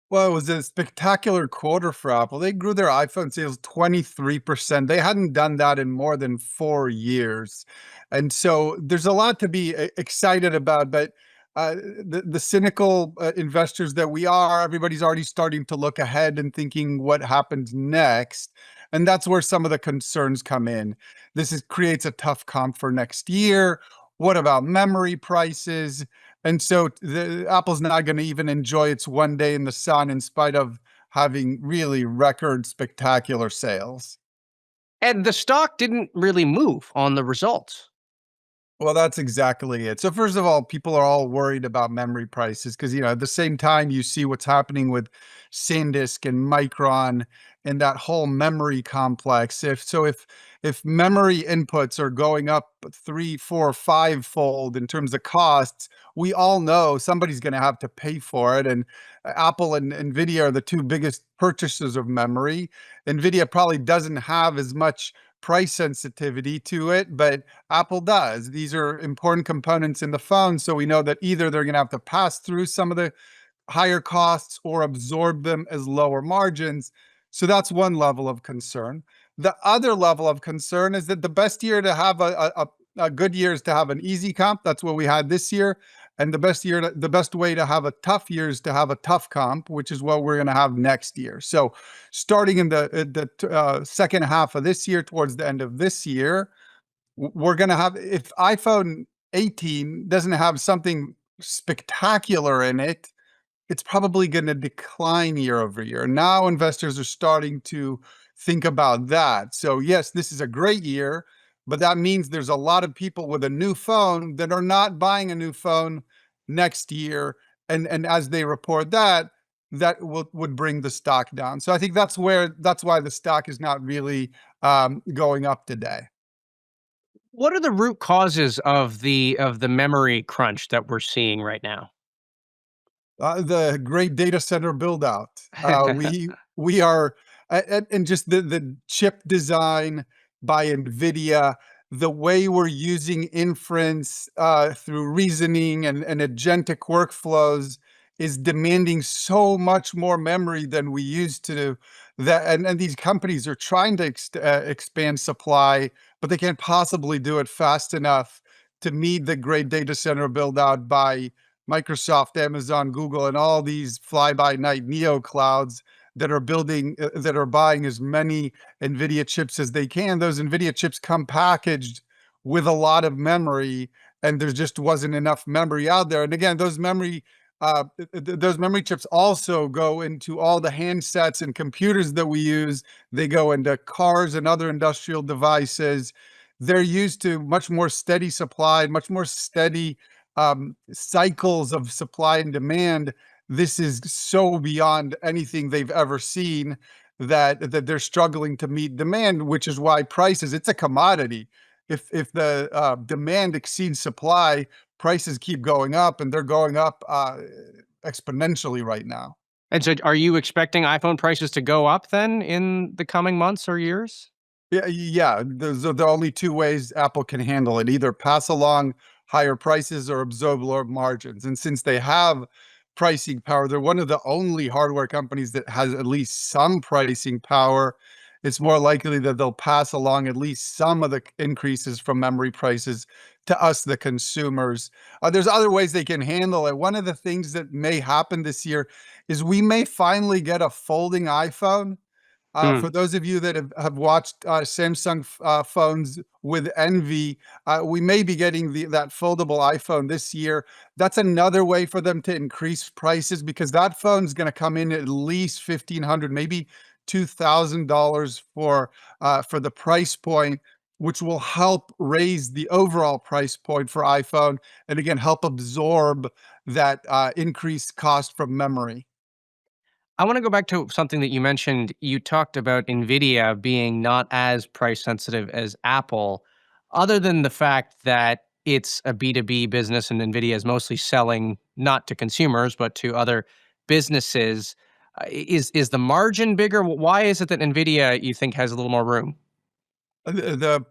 Well, it was a spectacular quarter for Apple. They grew their iPhone sales 23%. They hadn't done that in more than 4 years. And so there's a lot to be excited about. But the cynical investors that we are, everybody's already starting to look ahead and thinking what happens next. And that's where some of the concerns come in. Creates a tough comp for next year. What about memory prices? And so Apple's not going to even enjoy its one day in the sun in spite of having really record spectacular sales. And the stock didn't really move on the results. Well, that's exactly it. So first of all, people are all worried about memory prices because, at the same time, you see what's happening with SanDisk and Micron and that whole memory complex. If memory inputs are going up 3, 4, 5-fold in terms of costs, we all know somebody's going to have to pay for it. And Apple and Nvidia are the two biggest purchasers of memory. Nvidia probably doesn't have as much price sensitivity to it, but Apple does. These are important components in the phone, so we know that either they're going to have to pass through some of the higher costs or absorb them as lower margins. So that's one level of concern. The other level of concern is that the best year to have a good year is to have an easy comp. That's what we had this year. And the best way to have a tough year is to have a tough comp, which is what we're going to have next year. So, starting in the second half of this year, towards the end of this year, we're going to have, if iPhone 18 doesn't have something spectacular in it, it's probably going to decline year over year. Now investors are starting to think about that. So yes, this is a great year, but that means there's a lot of people with a new phone that are not buying a new phone next year. And as they report that, would bring the stock down. So I think that's why the stock is not really going up today. What are the root causes of the memory crunch that we're seeing right now? The great data center build out. We are, and just the chip design by Nvidia, the way we're using inference through reasoning and agentic workflows is demanding so much more memory than we used to. And these companies are trying to expand supply, but they can't possibly do it fast enough to meet the great data center build out by Microsoft, Amazon, Google, and all these fly-by-night neo clouds that are buying as many Nvidia chips as they can. Those Nvidia chips come packaged with a lot of memory, and there just wasn't enough memory out there. And again, those memory chips also go into all the handsets and computers that we use. They go into cars and other industrial devices. They're used to much more steady supply, much more steady cycles of supply and demand. This is so beyond anything they've ever seen that they're struggling to meet demand, which is why prices, it's a commodity. If the demand exceeds supply, prices keep going up, and they're going up exponentially right now. And so are you expecting iPhone prices to go up then in the coming months or years? Yeah. Those are the only two ways Apple can handle it: either pass along higher prices or absorb lower margins. And since they have pricing power, they're one of the only hardware companies that has at least some pricing power. It's more likely that they'll pass along at least some of the increases from memory prices to us, the consumers. There's other ways they can handle it. One of the things that may happen this year is we may finally get a folding iPhone. For Hmm. those of you that have watched Samsung phones with envy, we may be getting that foldable iPhone this year. That's another way for them to increase prices, because that phone's going to come in at least $1,500, maybe $2,000 for the price point, which will help raise the overall price point for iPhone, and again help absorb that increased cost from memory. I want to go back to something that you mentioned. You talked about Nvidia being not as price sensitive as Apple, other than the fact that it's a B2B business and Nvidia is mostly selling not to consumers, but to other businesses. Is the margin bigger? Why is it that Nvidia, you think, has a little more room? The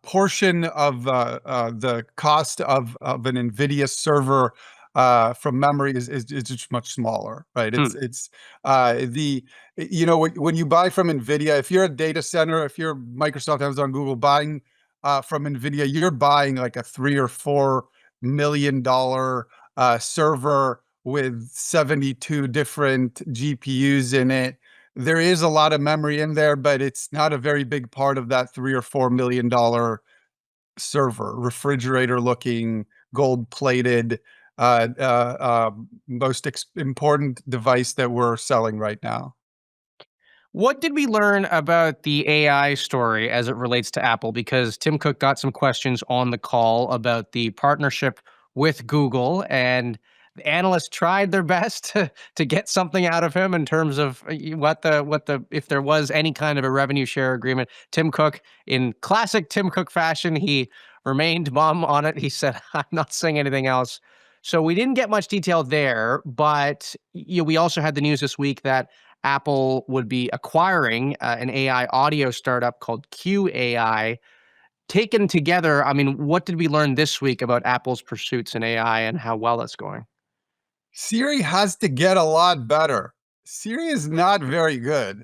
portion of the cost of an NVIDIA server from memory is just much smaller, right? Hmm. It's the you know when you buy from Nvidia, if you're a data center, if you're Microsoft, Amazon, Google buying from Nvidia, you're buying like a $3 or $4 million server with 72 different GPUs in it. There is a lot of memory in there, but it's not a very big part of that $3 or $4 million server, refrigerator looking, gold plated, most important device that we're selling right now. What did we learn about the AI story as it relates to Apple? Because Tim Cook got some questions on the call about the partnership with Google, and the analysts tried their best to get something out of him in terms of what the if there was any kind of a revenue share agreement. Tim Cook, in classic Tim Cook fashion, he remained mum on it. He said, "I'm not saying anything else." So we didn't get much detail there, but we also had the news this week that Apple would be acquiring an AI audio startup called QAI. Taken together, I mean, what did we learn this week about Apple's pursuits in AI and how well it's going? Siri has to get a lot better. Siri is not very good,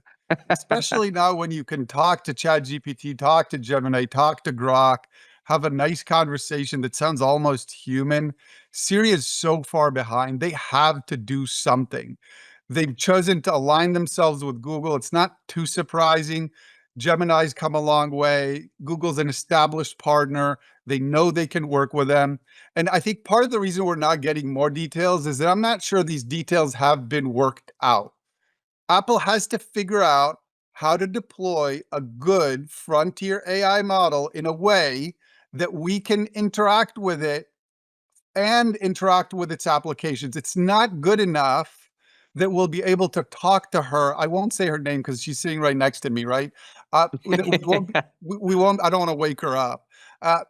especially now when you can talk to ChatGPT, talk to Gemini, talk to Grok, have a nice conversation that sounds almost human. Siri is so far behind. They have to do something. They've chosen to align themselves with Google. It's not too surprising. Gemini's come a long way. Google's an established partner. They know they can work with them. And I think part of the reason we're not getting more details is that I'm not sure these details have been worked out. Apple has to figure out how to deploy a good frontier AI model in a way that we can interact with it and interact with its applications. It's not good enough that we'll be able to talk to her. I won't say her name because she's sitting right next to me, right? We won't. I don't want to wake her up.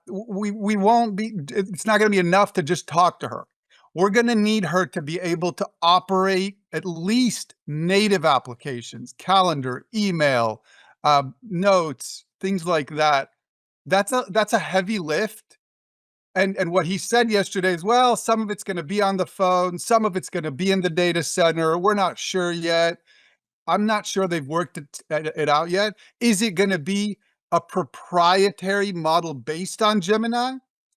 We won't be. It's not going to be enough to just talk to her. We're going to need her to be able to operate at least native applications, calendar, email, notes, things like that. That's a heavy lift, and what he said yesterday is, well, some of it's going to be on the phone, some of it's going to be in the data center. We're not sure yet. I'm not sure they've worked it out yet. Is it going to be a proprietary model based on Gemini,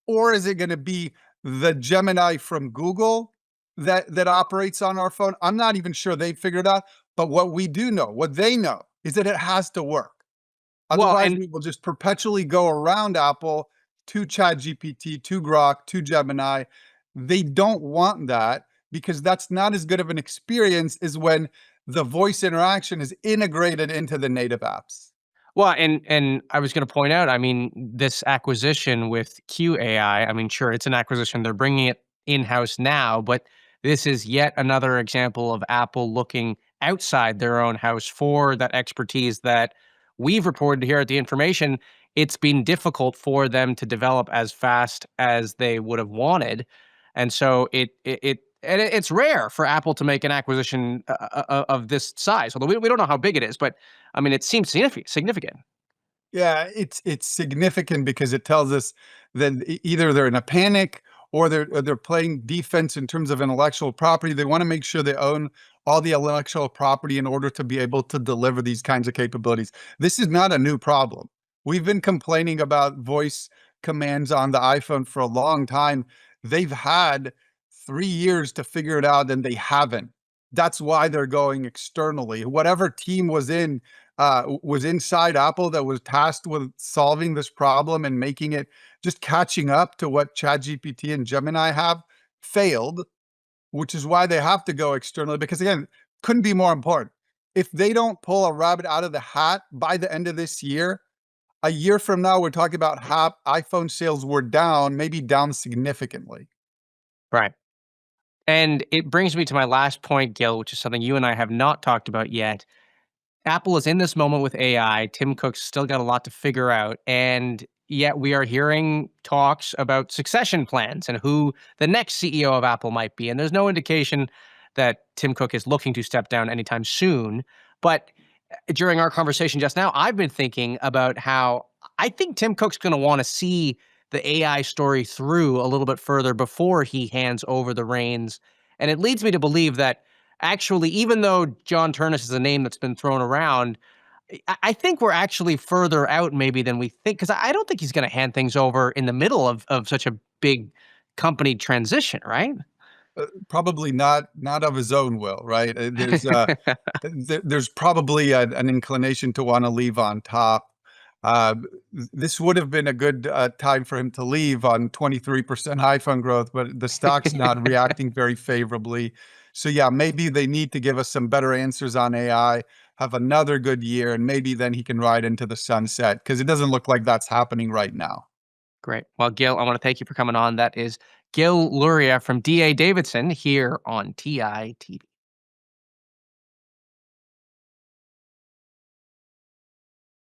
or is it going to be the Gemini from Google that operates on our phone? I'm not even sure they've figured out. But what we do know, what they know, is that it has to work. Well, Otherwise, and we will just perpetually go around Apple to ChatGPT, to Grok, to Gemini. They don't want that because that's not as good of an experience as when the voice interaction is integrated into the native apps. and I was going to point out, I mean, this acquisition with QAI, I mean, sure, it's an acquisition. They're bringing it in-house now, but this is yet another example of Apple looking outside their own house for that expertise that we've reported here at the information. It's been difficult for them to develop as fast as they would have wanted. And so it's rare for Apple to make an acquisition of this size, although we don't know how big it is, but I mean, it seems significant. Yeah, it's significant because it tells us that either they're in a panic or they're playing defense in terms of intellectual property. They want to make sure they own all the intellectual property in order to be able to deliver these kinds of capabilities. This is not a new problem. We've been complaining about voice commands on the iPhone for a long time. They've had 3 years to figure it out, and they haven't. That's why they're going externally. Whatever team was inside Apple that was tasked with solving this problem and making it just catching up to what ChatGPT and Gemini have failed, which is why they have to go externally. Because again, couldn't be more important. If they don't pull a rabbit out of the hat by the end of this year, a year from now, we're talking about how iPhone sales were down, maybe down significantly. Right. And it brings me to my last point, Gil, which is something you and I have not talked about yet. Apple is in this moment with AI. Tim Cook's still got a lot to figure out. And yet we are hearing talks about succession plans and who the next CEO of Apple might be. And there's no indication that Tim Cook is looking to step down anytime soon. But during our conversation just now, I've been thinking about how I think Tim Cook's going to want to see the AI story through a little bit further before he hands over the reins. And it leads me to believe that actually, even though John Turnus is a name that's been thrown around, I think we're actually further out maybe than we think, because I don't think he's going to hand things over in the middle of such a big company transition, right? Probably not of his own will, right? There's probably an inclination to want to leave on top. Uh, this would have been a good time for him to leave on 23% iPhone growth, but the stock's not reacting very favorably. So yeah, maybe they need to give us some better answers on AI, have another good year, and maybe then he can ride into the sunset, because it doesn't look like that's happening right now. Great. Well, Gil, I want to thank you for coming on. That is Gil Luria from DA Davidson here on TI TV.